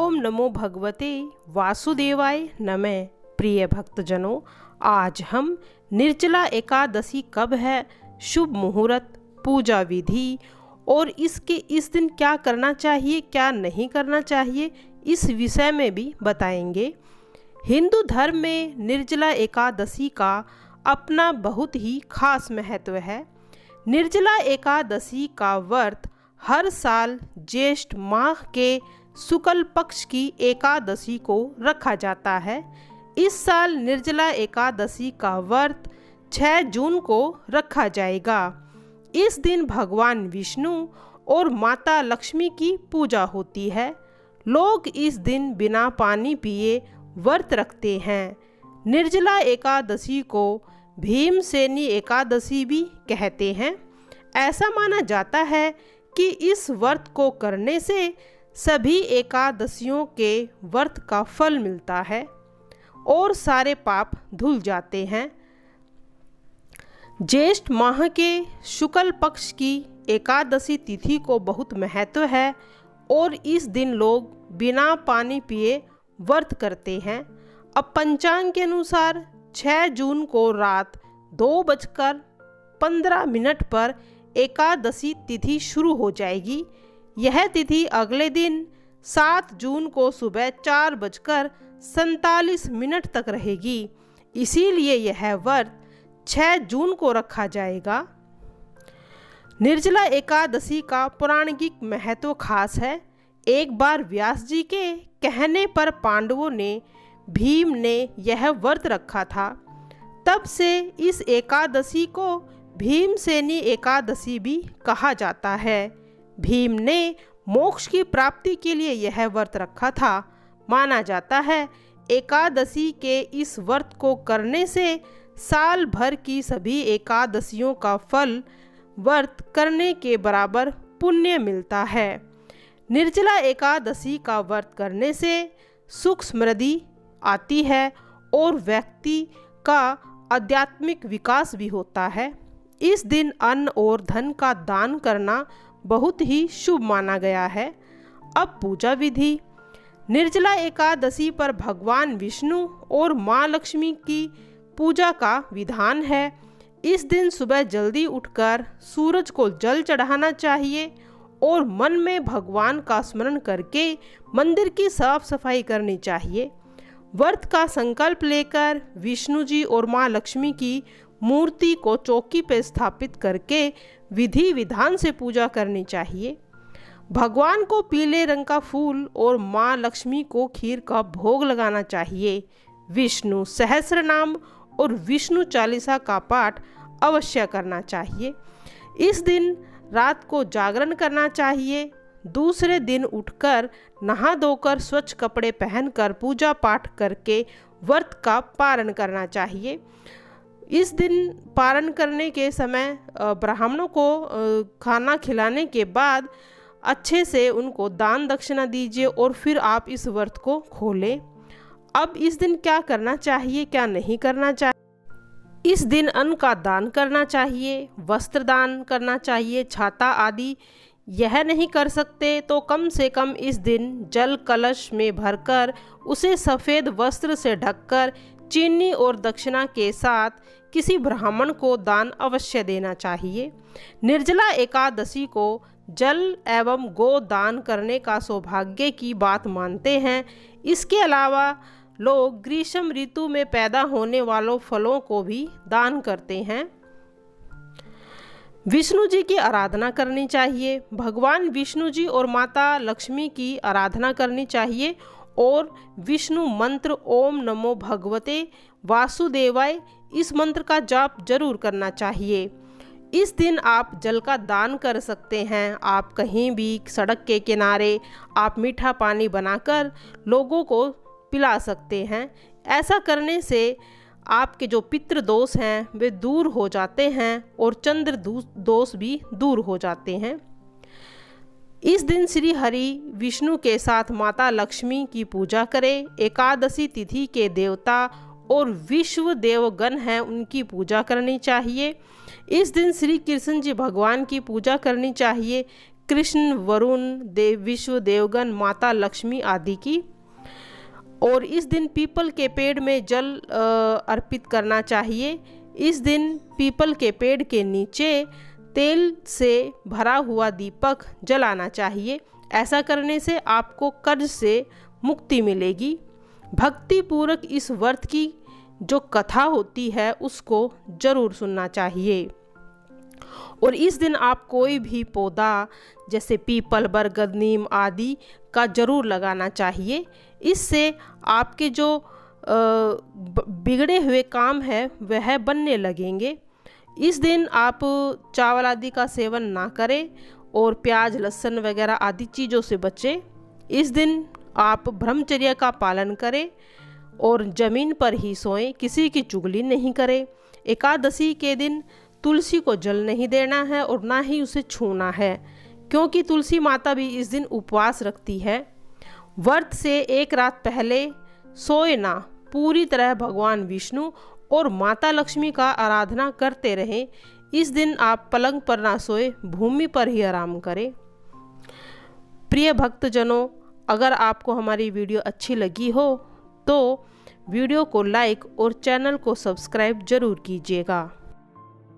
ओम नमो भगवते वासुदेवाय नमः। प्रिय भक्तजनों, आज हम निर्जला एकादशी कब है, शुभ मुहूर्त, पूजा विधि और इस दिन क्या करना चाहिए क्या नहीं करना चाहिए, इस विषय में भी बताएंगे। हिंदू धर्म में निर्जला एकादशी का अपना बहुत ही खास महत्व है। निर्जला एकादशी का व्रत हर साल ज्येष्ठ माह के शुक्ल पक्ष की एकादशी को रखा जाता है। इस साल निर्जला एकादशी का व्रत 6 जून को रखा जाएगा। इस दिन भगवान विष्णु और माता लक्ष्मी की पूजा होती है। लोग इस दिन बिना पानी पिए व्रत रखते हैं। निर्जला एकादशी को भीमसेनी एकादशी भी कहते हैं। ऐसा माना जाता है कि इस व्रत को करने से सभी एकादशियों के व्रत का फल मिलता है और सारे पाप धुल जाते हैं। ज्येष्ठ माह के शुक्ल पक्ष की एकादशी तिथि को बहुत महत्व है और इस दिन लोग बिना पानी पिए व्रत करते हैं। अब पंचांग के अनुसार 6 जून को रात 2:15 पर एकादशी तिथि शुरू हो जाएगी। यह तिथि अगले दिन 7 जून को सुबह 4:47 तक रहेगी। इसीलिए यह व्रत 6 जून को रखा जाएगा। निर्जला एकादशी का पौराणिक महत्व खास है। एक बार व्यास जी के कहने पर पांडवों ने भीम ने यह व्रत रखा था। तब से इस एकादशी को भीमसेनी एकादशी भी कहा जाता है। भीम ने मोक्ष की प्राप्ति के लिए यह व्रत रखा था। माना जाता है एकादशी के इस व्रत को करने से साल भर की सभी एकादशियों का फल व्रत करने के बराबर पुण्य मिलता है। निर्जला एकादशी का व्रत करने से सुख समृद्धि आती है और व्यक्ति का आध्यात्मिक विकास भी होता है। इस दिन अन्न और धन का दान करना बहुत ही शुभ माना गया है। अब पूजा विधि। निर्जला एकादशी पर भगवान विष्णु और माँ लक्ष्मी की पूजा का विधान है। इस दिन सुबह जल्दी उठकर सूरज को जल चढ़ाना चाहिए और मन में भगवान का स्मरण करके मंदिर की साफ सफाई करनी चाहिए। व्रत का संकल्प लेकर विष्णु जी और माँ लक्ष्मी की मूर्ति को चौकी पर स्थापित करके विधि विधान से पूजा करनी चाहिए। भगवान को पीले रंग का फूल और माँ लक्ष्मी को खीर का भोग लगाना चाहिए। विष्णु सहस्र नाम और विष्णु चालीसा का पाठ अवश्य करना चाहिए। इस दिन रात को जागरण करना चाहिए। दूसरे दिन उठकर नहा धोकर स्वच्छ कपड़े पहनकर पूजा पाठ करके व्रत का पारण करना चाहिए। इस दिन पारण करने के समय ब्राह्मणों को खाना खिलाने के बाद अच्छे से उनको दान दक्षिणा दीजिए और फिर आप इस व्रत को खोलें। अब इस दिन क्या करना चाहिए क्या नहीं करना चाहिए। इस दिन अन्न का दान करना चाहिए, वस्त्र दान करना चाहिए, छाता आदि यह नहीं कर सकते तो कम से कम इस दिन जल कलश में भरकर उसे सफ़ेद वस्त्र से ढककर चीनी और दक्षिणा के साथ किसी ब्राह्मण को दान अवश्य देना चाहिए। निर्जला एकादशी को जल एवं गो दान करने का सौभाग्य की बात मानते हैं। इसके अलावा लोग ग्रीष्म ऋतु में पैदा होने वालों फलों को भी दान करते हैं। विष्णु जी की आराधना करनी चाहिए। भगवान विष्णु जी और माता लक्ष्मी की आराधना करनी चाहिए और विष्णु मंत्र ओम नमो भगवते वासुदेवाय इस मंत्र का जाप जरूर करना चाहिए। इस दिन आप जल का दान कर सकते हैं। आप कहीं भी सड़क के किनारे आप मीठा पानी बनाकर लोगों को पिला सकते हैं। ऐसा करने से आपके जो पितृ दोष हैं वे दूर हो जाते हैं और चंद्र दोष भी दूर हो जाते हैं। इस दिन श्री हरि विष्णु के साथ माता लक्ष्मी की पूजा करें। एकादशी तिथि के देवता और विश्व देवगण हैं उनकी पूजा करनी चाहिए। इस दिन श्री कृष्ण जी भगवान की पूजा करनी चाहिए। कृष्ण, वरुण, देव, विष्णु, देवगन, माता लक्ष्मी आदि की। और इस दिन पीपल के पेड़ में जल अर्पित करना चाहिए। इस दिन पीपल के पेड़ के नीचे तेल से भरा हुआ दीपक जलाना चाहिए। ऐसा करने से आपको कर्ज से मुक्ति मिलेगी। भक्ति पूर्वक इस व्रत की जो कथा होती है उसको जरूर सुनना चाहिए। और इस दिन आप कोई भी पौधा जैसे पीपल, बरगद, नीम आदि का जरूर लगाना चाहिए। इससे आपके जो बिगड़े हुए काम है वह बनने लगेंगे। इस दिन आप चावल आदि का सेवन ना करें और प्याज, लहसुन वगैरह आदि चीज़ों से बचें। इस दिन आप ब्रह्मचर्य का पालन करें और ज़मीन पर ही सोएं, किसी की चुगली नहीं करें। एकादशी के दिन तुलसी को जल नहीं देना है और ना ही उसे छूना है, क्योंकि तुलसी माता भी इस दिन उपवास रखती है। व्रत से एक रात पहले सोए ना, पूरी तरह भगवान विष्णु और माता लक्ष्मी का आराधना करते रहें। इस दिन आप पलंग पर ना सोए, भूमि पर ही आराम करें। प्रिय भक्तजनों, अगर आपको हमारी वीडियो अच्छी लगी हो तो वीडियो को लाइक और चैनल को सब्सक्राइब जरूर कीजिएगा।